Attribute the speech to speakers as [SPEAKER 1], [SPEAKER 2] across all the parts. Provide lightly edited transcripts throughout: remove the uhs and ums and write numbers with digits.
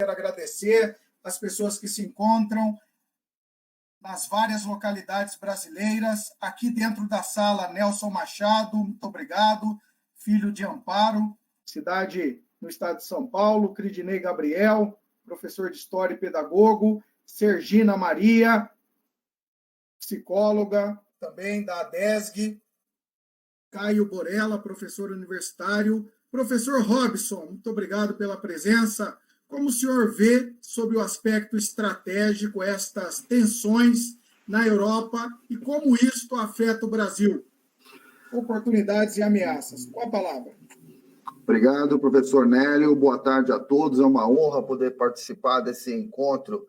[SPEAKER 1] Quero agradecer as pessoas que se encontram nas várias localidades brasileiras, aqui dentro da sala Nelson Machado, muito obrigado, filho de Amparo, cidade no estado de São Paulo, Cridinei Gabriel, professor de História e pedagogo, Sergina Maria, psicóloga, também da ADESG, Caio Borella, professor universitário, professor Robson, muito obrigado pela presença. Como o senhor vê sobre o aspecto estratégico estas tensões na Europa e como isto afeta o Brasil? Oportunidades e ameaças. Com a palavra.
[SPEAKER 2] Obrigado, professor Nélio. Boa tarde a todos. É uma honra poder participar desse encontro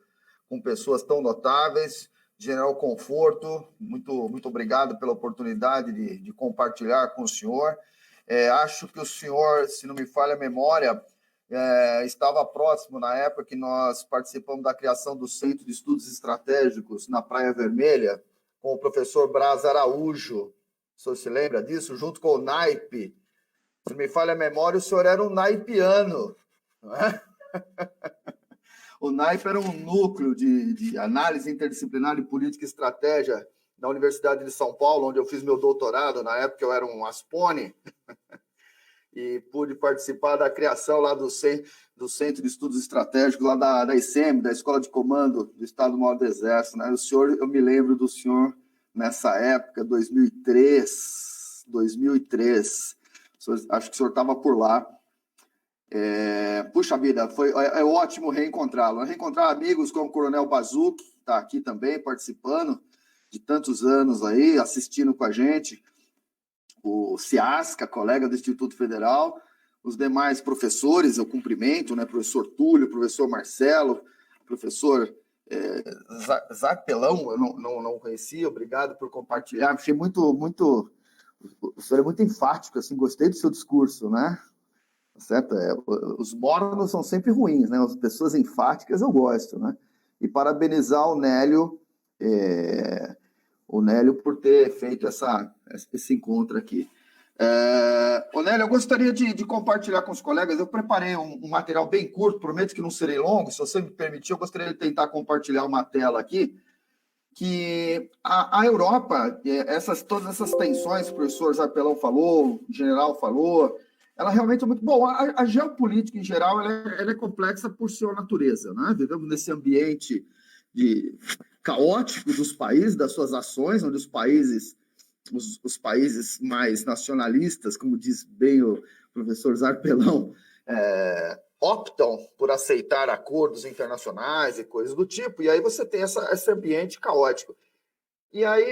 [SPEAKER 2] com pessoas tão notáveis. General Conforto, muito obrigado pela oportunidade de compartilhar com o senhor. Acho que o senhor, se não me falha a memória, estava próximo na época que nós participamos da criação do Centro de Estudos Estratégicos na Praia Vermelha, com o professor Braz Araújo. O senhor se lembra disso? Junto com o naipe. Se não me falha a memória, o senhor era um naipiano, não é? O naipe era um núcleo de análise interdisciplinar de política e estratégia da Universidade de São Paulo, onde eu fiz meu doutorado. Na época eu era um Aspone e pude participar da criação lá do Centro de Estudos Estratégicos, lá da ICEM, da Escola de Comando do Estado-Maior do Exército, né? O senhor, eu me lembro do senhor nessa época, 2003. Acho que o senhor estava por lá. Puxa vida, é ótimo reencontrá-lo. Reencontrar amigos como o Coronel Bazuc, que está aqui também participando de tantos anos aí, assistindo com a gente. O Ciasca, colega do Instituto Federal, os demais professores, eu cumprimento, né? Professor Túlio, professor Marcelo, professor Zarpelão, eu não conhecia, obrigado por compartilhar. Achei muito. O senhor é muito enfático, assim, gostei do seu discurso, né? Certo? Os mornos são sempre ruins, né? As pessoas enfáticas eu gosto, né? E parabenizar o Nélio por ter feito esse encontro aqui. O Nélio, eu gostaria de compartilhar com os colegas. Eu preparei um material bem curto, prometo que não serei longo. Se você me permitir, eu gostaria de tentar compartilhar uma tela aqui. Que a Europa, todas essas tensões que o professor Zarpelão falou, o general falou, ela realmente é muito boa. A geopolítica, em geral, ela é complexa por sua natureza, né? Vivemos nesse ambiente caótico dos países, das suas ações, onde os países mais nacionalistas, como diz bem o professor Zarpelão, optam por aceitar acordos internacionais e coisas do tipo, e aí você tem esse ambiente caótico. E aí,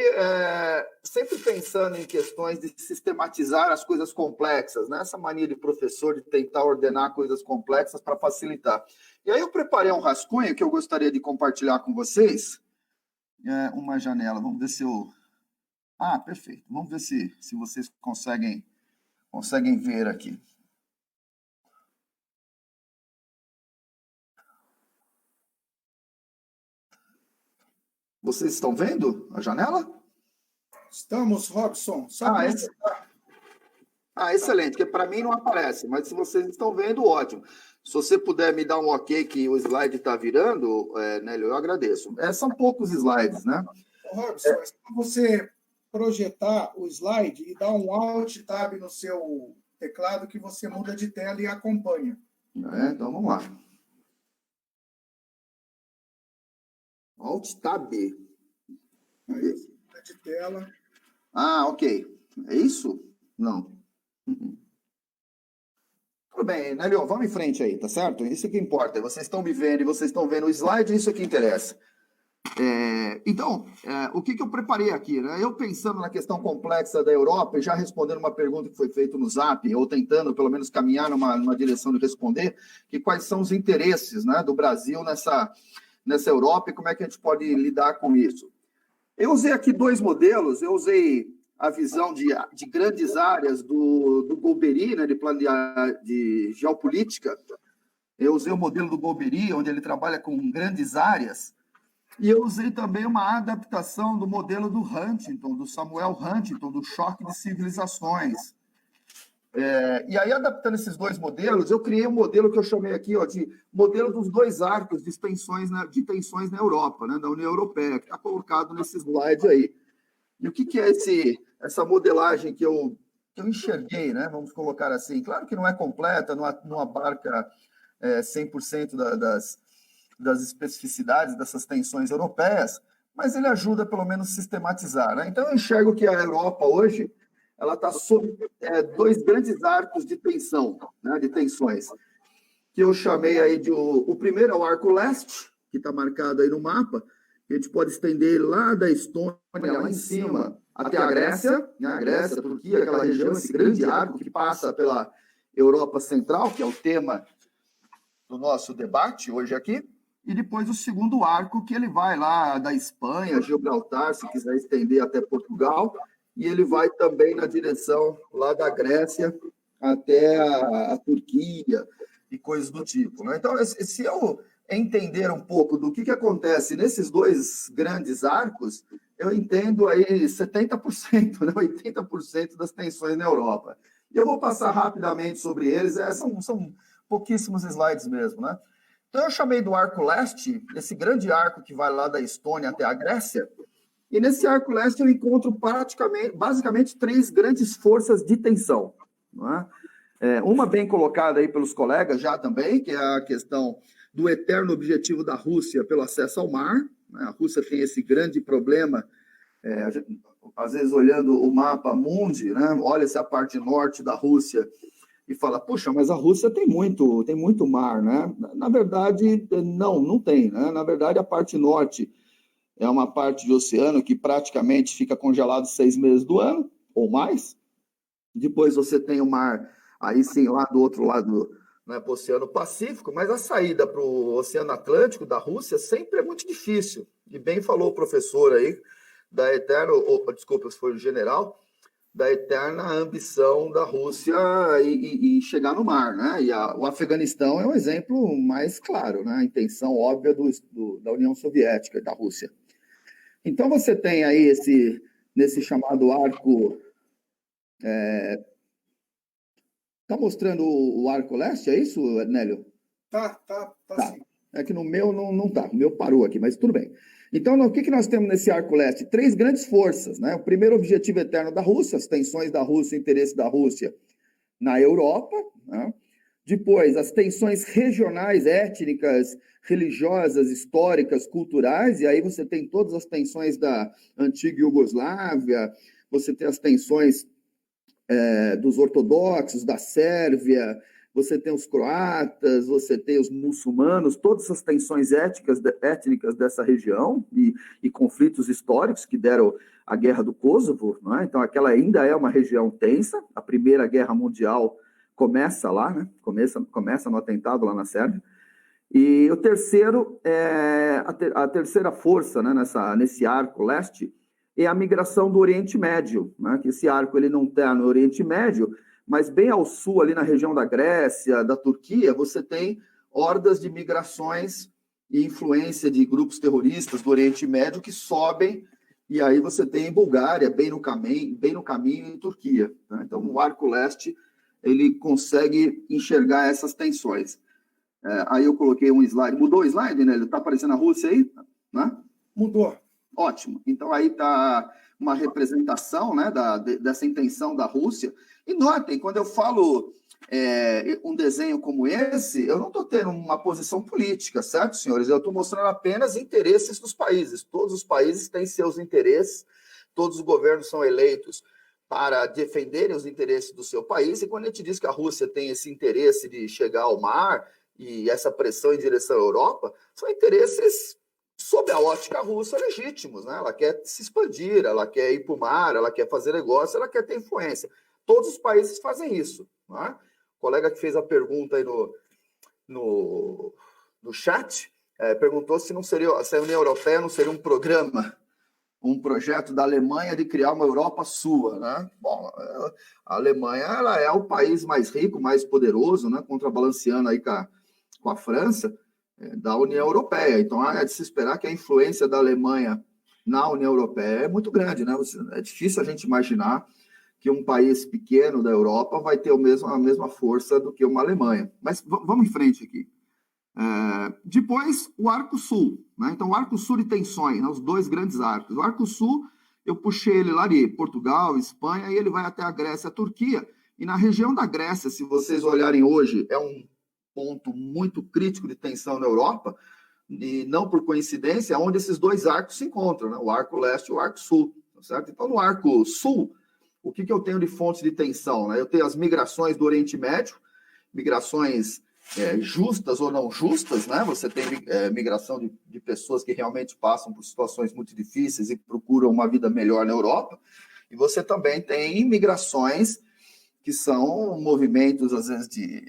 [SPEAKER 2] sempre pensando em questões de sistematizar as coisas complexas, né? Essa mania de professor de tentar ordenar coisas complexas para facilitar. E aí eu preparei um rascunho que eu gostaria de compartilhar com vocês. Uma janela, vamos ver se eu... perfeito. Vamos ver se vocês conseguem ver aqui. Vocês estão vendo a janela?
[SPEAKER 1] Estamos, Robson.
[SPEAKER 2] Excelente, porque para mim não aparece, mas se vocês estão vendo, ótimo. Se você puder me dar um ok que o slide está virando, Nélio, eu agradeço. São poucos slides, né?
[SPEAKER 1] Robson, é só você projetar o slide e dar um Alt Tab no seu teclado que você muda de tela e acompanha.
[SPEAKER 2] Então vamos lá. Alt Tab.
[SPEAKER 1] Aí, de tela.
[SPEAKER 2] Ok. É isso? Não. Tudo bem, Nélio, vamos em frente aí, tá certo? Isso que importa. Vocês estão me vendo e vocês estão vendo o slide, isso que interessa. Então, o que eu preparei aqui, né? Eu pensando na questão complexa da Europa e já respondendo uma pergunta que foi feita no Zap, ou tentando pelo menos caminhar numa direção de responder, que quais são os interesses, né, do Brasil nessa Europa e como é que a gente pode lidar com isso. Eu usei aqui dois modelos, eu usei a visão de grandes áreas do Golbery, né, de geopolítica. Eu usei o modelo do Golbery, onde ele trabalha com grandes áreas, e eu usei também uma adaptação do modelo do Huntington, do Samuel Huntington, do choque de civilizações. E aí, adaptando esses dois modelos, eu criei um modelo que eu chamei aqui de modelo dos dois arcos de tensões na Europa, né, da União Europeia, que está colocado nesse slide aí. E o que é essa modelagem que eu enxerguei, né? Vamos colocar assim. Claro que não é completa, não abarca 100% das especificidades dessas tensões europeias, mas ele ajuda, pelo menos, a sistematizar, né? Então, eu enxergo que a Europa, hoje, ela está sob dois grandes arcos de tensão, né? De tensões, que eu chamei aí o primeiro é o arco leste, que está marcado aí no mapa. A gente pode estender lá da Estônia, lá em cima, até a Grécia, né? A Grécia, a Turquia, aquela região, esse grande arco que passa pela Europa Central, que é o tema do nosso debate hoje aqui. E depois o segundo arco, que ele vai lá da Espanha, Gibraltar, se quiser estender até Portugal, e ele vai também na direção lá da Grécia até a Turquia e coisas do tipo, né? Então, se eu entender um pouco do que acontece nesses dois grandes arcos, eu entendo aí 70%, né, 80% das tensões na Europa. E eu vou passar rapidamente sobre eles, são pouquíssimos slides mesmo, né? Então, eu chamei do arco leste, esse grande arco que vai lá da Estônia até a Grécia, e nesse arco leste eu encontro basicamente três grandes forças de tensão, não é? Uma bem colocada aí pelos colegas já também, que é a questão do eterno objetivo da Rússia pelo acesso ao mar, né? A Rússia tem esse grande problema, às vezes olhando o mapa mundi, né? Olha-se a parte norte da Rússia e fala, puxa, mas a Rússia tem muito mar, né? Na verdade, não tem, né? Na verdade, a parte norte é uma parte de oceano que praticamente fica congelado 6 meses do ano, ou mais. Depois você tem o mar, aí sim, lá do outro lado, né, para o Oceano Pacífico, mas a saída para o Oceano Atlântico da Rússia sempre é muito difícil. E bem falou o professor aí, desculpa, se foi o general, da eterna ambição da Rússia e chegar no mar, né? E o Afeganistão é um exemplo mais claro, né? A intenção óbvia da União Soviética, da Rússia. Então, você tem aí nesse chamado arco... Tá mostrando o arco leste, é isso, Nélio?
[SPEAKER 1] Tá sim.
[SPEAKER 2] É que no meu não tá, o meu parou aqui, mas tudo bem. Então, o que nós temos nesse arco leste? Três grandes forças, né? O primeiro objetivo eterno da Rússia, as tensões da Rússia, o interesse da Rússia na Europa, né? Depois, as tensões regionais, étnicas, religiosas, históricas, culturais, e aí você tem todas as tensões da antiga Iugoslávia, você tem as tensões dos ortodoxos, da Sérvia, você tem os croatas, você tem os muçulmanos, todas essas tensões étnicas dessa região e conflitos históricos que deram a Guerra do Kosovo, não é? Então, aquela ainda é uma região tensa, a Primeira Guerra Mundial começa lá, né? Começa no atentado lá na Sérvia. E o terceiro, a terceira força, né, nesse arco leste, é a migração do Oriente Médio, né? Que esse arco ele não está no Oriente Médio, mas bem ao sul, ali na região da Grécia, da Turquia, você tem hordas de migrações e influência de grupos terroristas do Oriente Médio que sobem, e aí você tem em Bulgária, bem no caminho em Turquia, né? Então, o arco leste ele consegue enxergar essas tensões. Aí eu coloquei um slide. Mudou o slide, né? Está aparecendo a Rússia aí? Né?
[SPEAKER 1] Mudou.
[SPEAKER 2] Ótimo. Então, aí está uma representação, né, dessa intenção da Rússia. E notem, quando eu falo um desenho como esse, eu não estou tendo uma posição política, certo, senhores? Eu estou mostrando apenas interesses dos países. Todos os países têm seus interesses, todos os governos são eleitos para defenderem os interesses do seu país. E quando a gente diz que a Rússia tem esse interesse de chegar ao mar e essa pressão em direção à Europa, são interesses sob a ótica russa, legítimos, né? Ela quer se expandir, ela quer ir para o mar, ela quer fazer negócio, ela quer ter influência. Todos os países fazem isso, né? O colega que fez a pergunta aí no chat perguntou se a União Europeia não seria um projeto da Alemanha de criar uma Europa sua, né? Bom, a Alemanha ela é o país mais rico, mais poderoso, né? Contrabalanceando aí com a França, da União Europeia. Então, é de se esperar que a influência da Alemanha na União Europeia é muito grande, né? É difícil a gente imaginar que um país pequeno da Europa vai ter a mesma força do que uma Alemanha. Mas vamos em frente aqui. Depois, o Arco Sul, né? Então, o Arco Sul de tensões, né? Os dois grandes arcos. O Arco Sul, eu puxei ele lá de Portugal, Espanha, e ele vai até a Grécia e a Turquia. E na região da Grécia, se vocês olharem hoje, é um ponto muito crítico de tensão na Europa, e não por coincidência, é onde esses dois arcos se encontram, né? O Arco Leste e o Arco Sul, certo? Então, no Arco Sul, o que eu tenho de fonte de tensão, né? Eu tenho as migrações do Oriente Médio, migrações justas ou não justas, né? Você tem migração de pessoas que realmente passam por situações muito difíceis e procuram uma vida melhor na Europa, e você também tem migrações que são movimentos, às vezes, de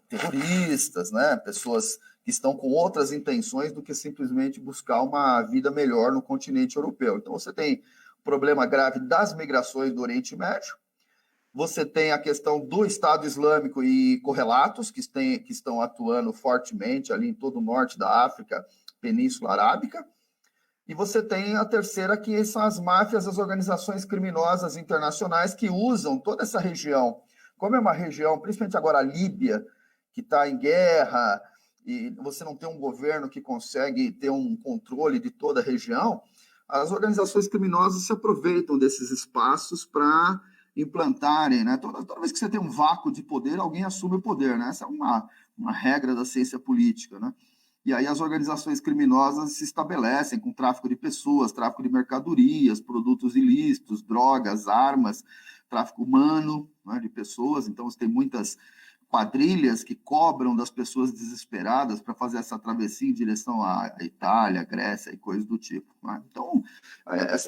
[SPEAKER 2] terroristas, né? Pessoas que estão com outras intenções do que simplesmente buscar uma vida melhor no continente europeu. Então, você tem o problema grave das migrações do Oriente Médio, você tem a questão do Estado Islâmico e correlatos, que estão atuando fortemente ali em todo o norte da África, Península Arábica. E você tem a terceira, que são as máfias, as organizações criminosas internacionais que usam toda essa região. Como é uma região, principalmente agora a Líbia, que está em guerra, e você não tem um governo que consegue ter um controle de toda a região, as organizações criminosas se aproveitam desses espaços para implantarem, né? Toda vez que você tem um vácuo de poder, alguém assume o poder, né? Essa é uma regra da ciência política, né? E aí as organizações criminosas se estabelecem com tráfico de pessoas, tráfico de mercadorias, produtos ilícitos, drogas, armas, tráfico humano, né, de pessoas. Então, você tem muitas quadrilhas que cobram das pessoas desesperadas para fazer essa travessia em direção à Itália, à Grécia e coisas do tipo, né? Então,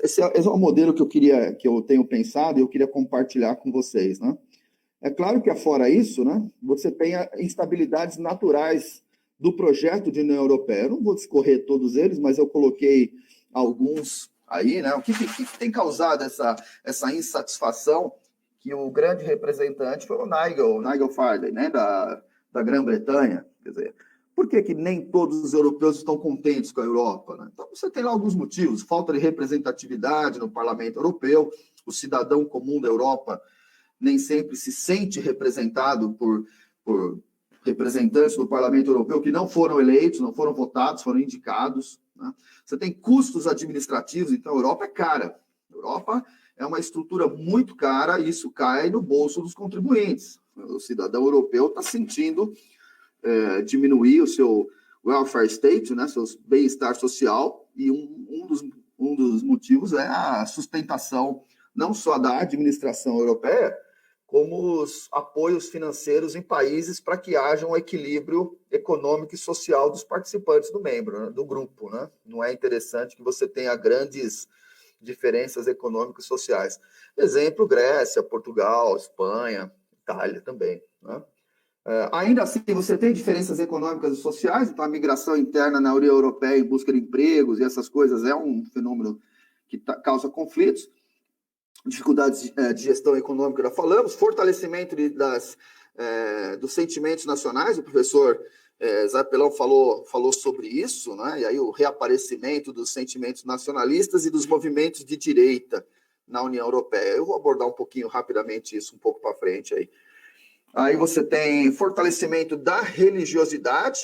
[SPEAKER 2] esse é um modelo que eu tenho pensado e eu queria compartilhar com vocês, né? É claro que, afora isso, né, você tem instabilidades naturais do projeto de União Europeia. Eu não vou discorrer todos eles, mas eu coloquei alguns aí, né? O que tem causado essa insatisfação, que o grande representante foi o Nigel Farage, né, da Grã-Bretanha. Quer dizer, por que nem todos os europeus estão contentes com a Europa, né? Então, você tem lá alguns motivos: falta de representatividade no Parlamento Europeu, o cidadão comum da Europa nem sempre se sente representado por representantes do Parlamento Europeu que não foram eleitos, não foram votados, foram indicados, né? Você tem custos administrativos, então a Europa é cara. A Europa é uma estrutura muito cara e isso cai no bolso dos contribuintes. O cidadão europeu está sentindo diminuir o seu welfare state, né, seu bem-estar social, e um dos motivos é a sustentação não só da administração europeia, como os apoios financeiros em países para que haja um equilíbrio econômico e social dos participantes do grupo, né? Não é interessante que você tenha grandes diferenças econômicas e sociais. Exemplo, Grécia, Portugal, Espanha, Itália também, né? Ainda assim, você tem diferenças econômicas e sociais, então a migração interna na União Europeia em busca de empregos e essas coisas é um fenômeno que causa conflitos. Dificuldades de gestão econômica, já falamos, fortalecimento dos sentimentos nacionais, o professor Zarpellon falou sobre isso, né? E aí o reaparecimento dos sentimentos nacionalistas e dos movimentos de direita na União Europeia. Eu vou abordar um pouquinho rapidamente isso, um pouco para frente aí. Aí você tem fortalecimento da religiosidade,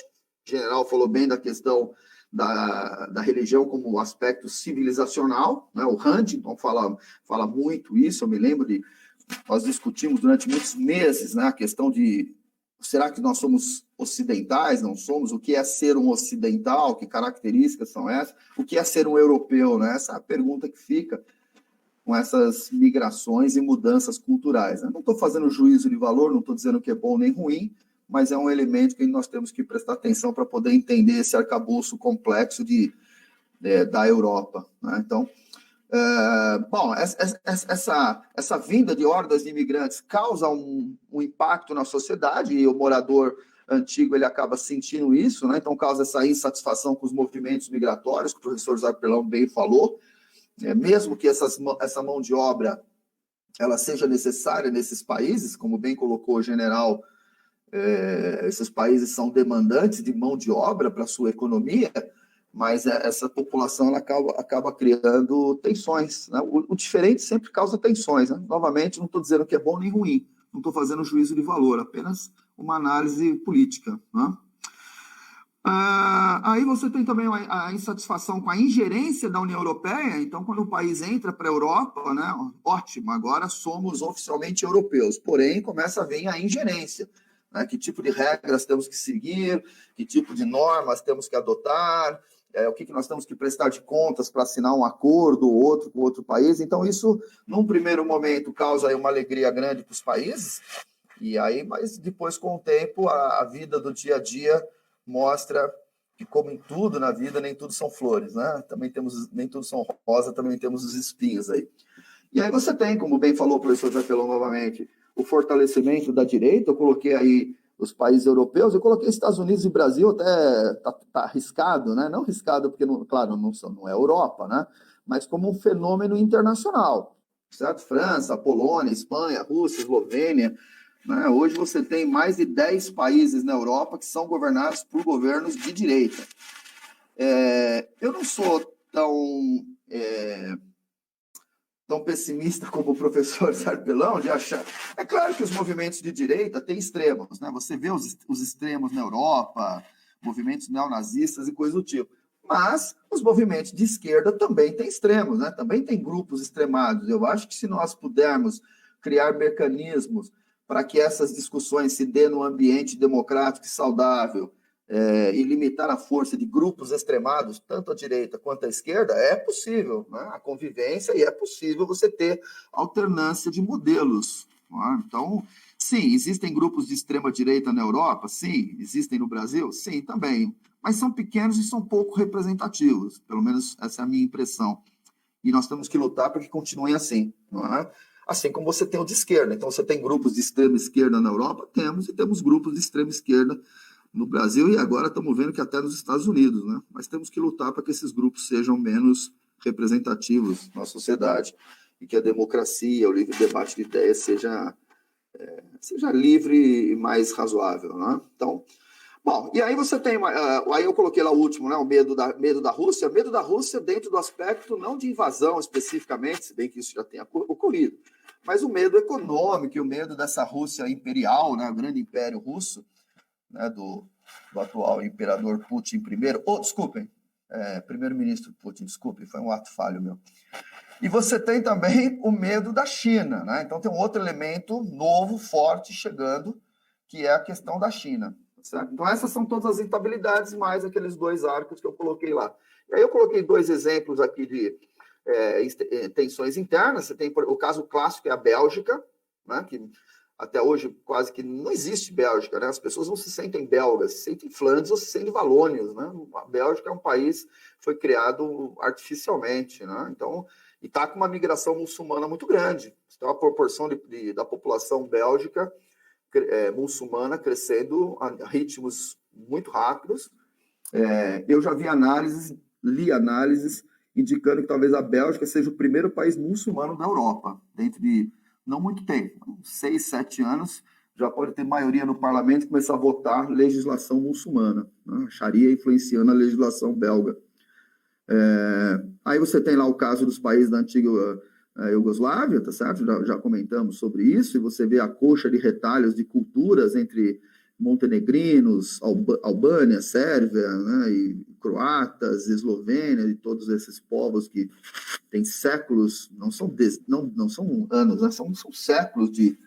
[SPEAKER 2] o general falou bem da questão da religião como aspecto civilizacional, né? O Huntington fala muito isso. Eu me lembro nós discutimos durante muitos meses, né, a questão de será que nós somos ocidentais, não somos? O que é ser um ocidental? Que características são essas? O que é ser um europeu, né? Essa é a pergunta que fica com essas migrações e mudanças culturais, né? Não estou fazendo juízo de valor, não estou dizendo que é bom nem ruim, mas é um elemento que nós temos que prestar atenção para poder entender esse arcabouço complexo da Europa, né? Então, bom, essa vinda de hordas de imigrantes causa um impacto na sociedade, e o morador antigo ele acaba sentindo isso, né? Então causa essa insatisfação com os movimentos migratórios, que o professor Zarpellon bem falou, mesmo que essa mão de obra ela seja necessária nesses países, como bem colocou o general. Esses países são demandantes de mão de obra para a sua economia, mas essa população ela acaba criando tensões, né? O diferente sempre causa tensões, né? Novamente, não estou dizendo que é bom nem ruim, não estou fazendo juízo de valor, apenas uma análise política, né? Aí você tem também a insatisfação com a ingerência da União Europeia. Então, quando o país entra para a Europa, né, ótimo, agora somos oficialmente europeus, porém começa a vir a ingerência, né, que tipo de regras temos que seguir, que tipo de normas temos que adotar, o que nós temos que prestar de contas para assinar um acordo ou outro com outro país. Então, isso, num primeiro momento, causa aí uma alegria grande para os países, mas depois, com o tempo, a vida do dia a dia mostra que, como em tudo na vida, nem tudo são flores, né? Também nem tudo são rosas, também temos os espinhos aí. E aí você tem, como bem falou o professor Japelão novamente, o fortalecimento da direita. Eu coloquei aí os países europeus, eu coloquei Estados Unidos e Brasil, até tá arriscado, né? Não arriscado porque, claro, não é Europa, né? Mas como um fenômeno internacional, certo? França, Polônia, Espanha, Rússia, Eslovênia, né? Hoje você tem mais de 10 países na Europa que são governados por governos de direita. Eu não sou tão pessimista como o professor Sarpelão de achar. É claro que os movimentos de direita têm extremos, né? Você vê os extremos na Europa, movimentos neonazistas e coisas do tipo. Mas os movimentos de esquerda também têm extremos, né? Também tem grupos extremados. Eu acho que se nós pudermos criar mecanismos para que essas discussões se dêem num ambiente democrático e saudável, e limitar a força de grupos extremados, tanto à direita quanto à esquerda, é possível, né? A convivência, e é possível você ter alternância de modelos. Né? Então, sim, existem grupos de extrema-direita na Europa? Sim. Existem no Brasil? Sim, também. Mas são pequenos e são pouco representativos, pelo menos essa é a minha impressão. E nós temos que lutar para que continuem assim, não é? Assim como você tem o de esquerda. Então, você tem grupos de extrema esquerda na Europa? Temos, e temos grupos de extrema esquerda no Brasil, e agora estamos vendo que até nos Estados Unidos, né? Mas temos que lutar para que esses grupos sejam menos representativos na sociedade e que a democracia, o livre debate de ideias seja livre e mais razoável, né? Então, bom, e aí você tem, aí eu coloquei lá o último, né? O medo da Rússia. Medo da Rússia dentro do aspecto não de invasão especificamente, se bem que isso já tenha ocorrido, mas o medo econômico e o medo dessa Rússia imperial, né? O grande império russo, né, do atual imperador Putin primeiro, desculpem, primeiro-ministro Putin, desculpe, foi um ato falho meu. E você tem também o medo da China, né? Então tem um outro elemento novo, forte, chegando, que é a questão da China. Certo? Então essas são todas as instabilidades, mais aqueles dois arcos que eu coloquei lá. E aí eu coloquei dois exemplos aqui de tensões internas. Você tem o caso clássico, é a Bélgica, né, que até hoje quase que não existe Bélgica, né? As pessoas não se sentem belgas, se sentem flamands ou se sentem valônios, né? A Bélgica é um país que foi criado artificialmente, né? Então, e está com uma migração muçulmana muito grande. Então, a proporção da população bélgica muçulmana crescendo a ritmos muito rápidos. Eu já li análises indicando que talvez a Bélgica seja o primeiro país muçulmano da Europa, dentro de não muito tempo, 6, 7 anos, já pode ter maioria no parlamento e começar a votar legislação muçulmana, né? A Sharia influenciando a legislação belga. Aí você tem lá o caso dos países da antiga Iugoslávia, tá certo? Já comentamos sobre isso, e você vê a coxa de retalhos de culturas entre montenegrinos, Albânia, Sérvia, né, e croatas, Eslovênia, e todos esses povos que têm séculos, não são anos, né, são séculos de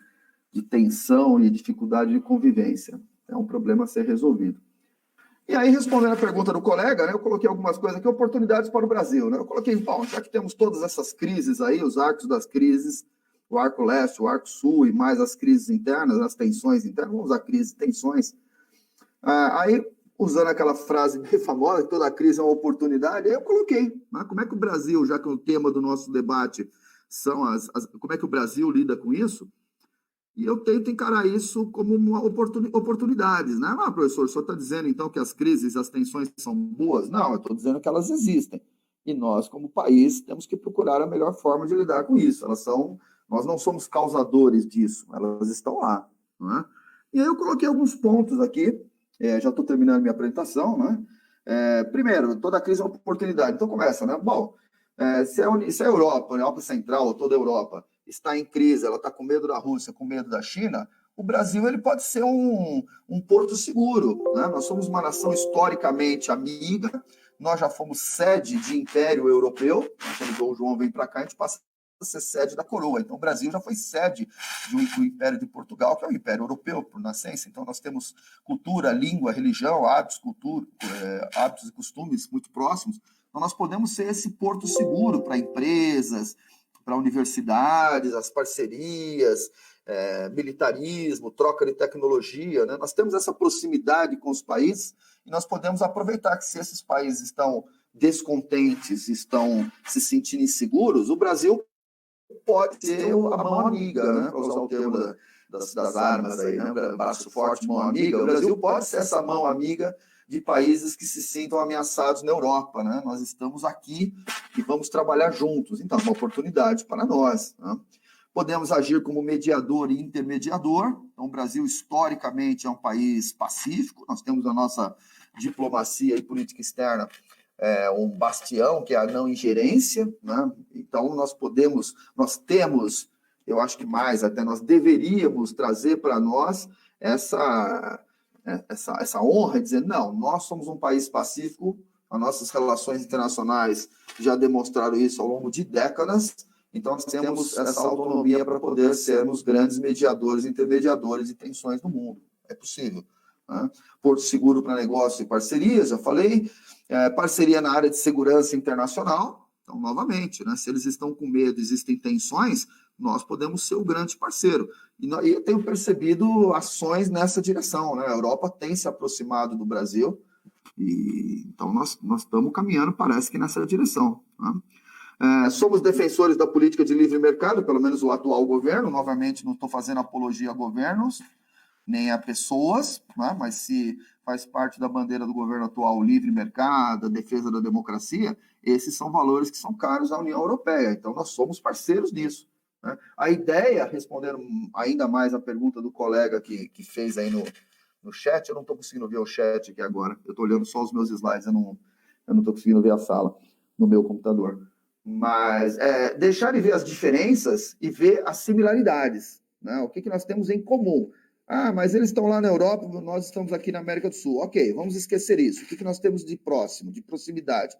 [SPEAKER 2] tensão e dificuldade de convivência. É um problema a ser resolvido. E aí, respondendo a pergunta do colega, né, eu coloquei algumas coisas aqui, oportunidades para o Brasil. Né? Eu coloquei, bom, já que temos todas essas crises aí, os arcos das crises, o arco leste, o arco sul e mais as crises internas, as tensões internas, vamos usar crise e tensões. Aí, usando aquela frase bem famosa, que toda crise é uma oportunidade, aí eu coloquei, né, como é que o Brasil, já que o tema do nosso debate são como é que o Brasil lida com isso? E eu tento encarar isso como uma oportunidades, né? Professor, o senhor está dizendo, então, que as crises, as tensões são boas? Não, eu estou dizendo que elas existem. E nós, como país, temos que procurar a melhor forma de lidar com isso. Nós não somos causadores disso, elas estão lá. Não é? E aí eu coloquei alguns pontos aqui, já estou terminando minha apresentação, né? Primeiro, toda crise é uma oportunidade. Então começa, né? Bom, se a Europa, a Europa Central, toda a Europa, está em crise, ela está com medo da Rússia, com medo da China, o Brasil ele pode ser um porto seguro, né? Nós somos uma nação historicamente amiga, nós já fomos sede de Império Europeu, quando o Dom João vem para cá, a gente passa a ser sede da coroa. Então, o Brasil já foi sede do Império de Portugal, que é o Império Europeu, por nascença. Então, nós temos cultura, língua, religião, hábitos e costumes muito próximos. Então, nós podemos ser esse porto seguro para empresas, para universidades, as parcerias, militarismo, troca de tecnologia, né? Nós temos essa proximidade com os países e nós podemos aproveitar que se esses países estão descontentes, estão se sentindo inseguros, o Brasil pode ser a mão amiga, né? Para usar o termo das armas aí, né? Braço forte, mão amiga. O Brasil pode ser essa mão amiga de países que se sintam ameaçados na Europa, né? Nós estamos aqui e vamos trabalhar juntos. Então, é uma oportunidade para nós, né? Podemos agir como mediador e intermediador. Então, o Brasil, historicamente, é um país pacífico. Nós temos a nossa diplomacia e política externa, um bastião, que é a não ingerência, né? Então, nós temos, eu acho que mais, até nós deveríamos trazer para nós essa honra, dizer, não, nós somos um país pacífico, as nossas relações internacionais já demonstraram isso ao longo de décadas, então nós temos essa autonomia para poder sermos grandes mediadores e intermediadores de tensões no mundo. É possível, né? Porto seguro para negócio e parcerias, já falei, parceria na área de segurança internacional, então, novamente, né, se eles estão com medo, existem tensões, nós podemos ser o grande parceiro. E eu tenho percebido ações nessa direção, né? A Europa tem se aproximado do Brasil, e então nós estamos caminhando, parece que nessa direção, né? Somos defensores da política de livre mercado, pelo menos o atual governo. Novamente, não estou fazendo apologia a governos, nem a pessoas, né? Mas se faz parte da bandeira do governo atual o livre mercado, a defesa da democracia, esses são valores que são caros à União Europeia. Então, nós somos parceiros nisso, né? A ideia, respondendo ainda mais a pergunta do colega que fez aí no chat, eu não estou conseguindo ver o chat aqui agora, eu estou olhando só os meus slides, eu não estou conseguindo ver a sala no meu computador. Mas deixar de ver as diferenças e ver as similaridades, né? O que nós temos em comum. Ah, mas eles estão lá na Europa, nós estamos aqui na América do Sul. Ok, vamos esquecer isso. O que nós temos de próximo, de proximidade?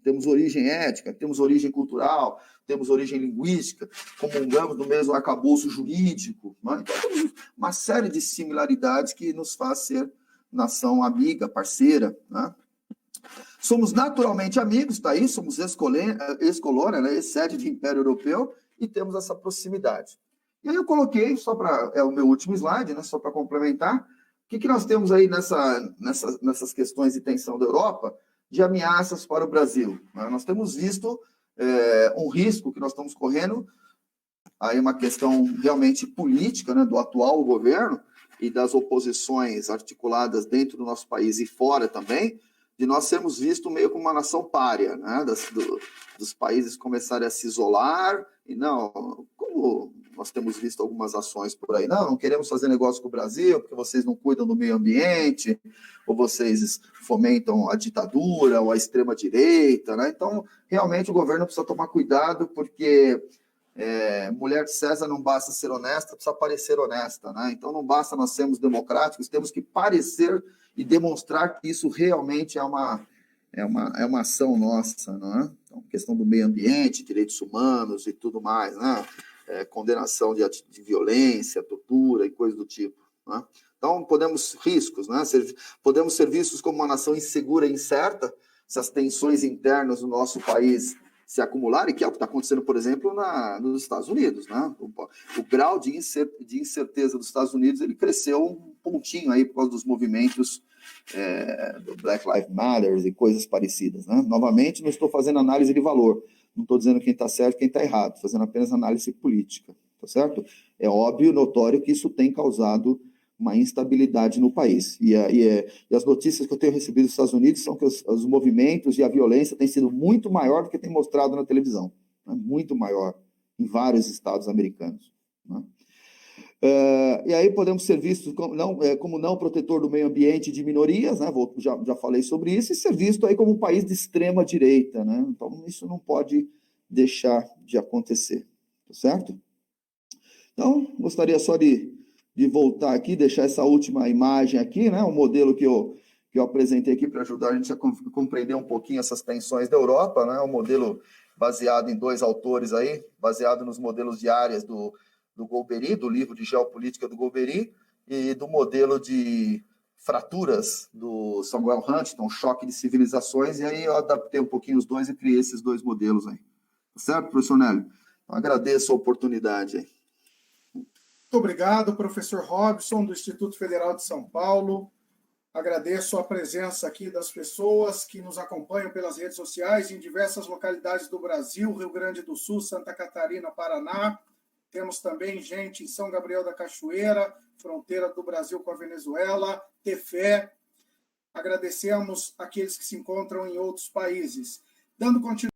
[SPEAKER 2] Temos origem étnica, temos origem cultural, temos origem linguística, comungamos do mesmo arcabouço jurídico, né? Então, temos uma série de similaridades que nos faz ser nação amiga, parceira, né? Somos naturalmente amigos, tá aí, somos ex-colônia, né, ex-sede de Império Europeu, e temos essa proximidade. E aí eu coloquei, é o meu último slide, né, só para complementar, o que nós temos aí nessas questões de tensão da Europa, de ameaças para o Brasil, né? Nós temos visto um risco que nós estamos correndo, aí uma questão realmente política, né, do atual governo e das oposições articuladas dentro do nosso país e fora também, de nós sermos vistos meio como uma nação pária, né? Dos países começarem a se isolar, e não, como nós temos visto algumas ações por aí, não queremos fazer negócio com o Brasil, porque vocês não cuidam do meio ambiente, ou vocês fomentam a ditadura, ou a extrema-direita, né? Então, realmente, o governo precisa tomar cuidado, porque mulher de César não basta ser honesta, precisa parecer honesta, né? Então, não basta nós sermos democráticos, temos que parecer e demonstrar que isso realmente é uma ação nossa, né? Então, questão do meio ambiente, direitos humanos e tudo mais, né? Condenação de violência, tortura e coisas do tipo, né? Então, riscos, né? Podemos ser vistos como uma nação insegura e incerta se as tensões internas do nosso país se acumularem, que é o que está acontecendo, por exemplo, nos Estados Unidos, né? O grau de incerteza dos Estados Unidos ele cresceu um pontinho aí por causa dos movimentos do Black Lives Matter e coisas parecidas, né? Novamente, não estou fazendo análise de valor, não estou dizendo quem está certo e quem está errado, estou fazendo apenas análise política, tá certo? É óbvio, notório que isso tem causado uma instabilidade no país. E as notícias que eu tenho recebido dos Estados Unidos são que os movimentos e a violência têm sido muito maior do que tem mostrado na televisão, né? Muito maior em vários estados americanos, né? E aí podemos ser vistos como não protetor do meio ambiente de minorias, né? Já falei sobre isso, e ser visto aí como um país de extrema direita, né? Então, isso não pode deixar de acontecer, tá certo? Então, gostaria só de voltar aqui, deixar essa última imagem aqui, né? O modelo que eu apresentei aqui para ajudar a gente a compreender um pouquinho essas tensões da Europa, né? Um modelo baseado em 2 autores aí, baseado nos modelos de áreas do Golbery, do livro de Geopolítica do Golbery, e do modelo de fraturas do Samuel Huntington, Choque de Civilizações, e aí eu adaptei um pouquinho os dois e criei esses 2 modelos aí. Tá certo, professor Nélio? Então, agradeço a oportunidade aí.
[SPEAKER 1] Muito obrigado, professor Robson, do Instituto Federal de São Paulo. Agradeço a presença aqui das pessoas que nos acompanham pelas redes sociais em diversas localidades do Brasil, Rio Grande do Sul, Santa Catarina, Paraná. Temos também gente em São Gabriel da Cachoeira, fronteira do Brasil com a Venezuela, Tefé. Agradecemos aqueles que se encontram em outros países. Dando continuidade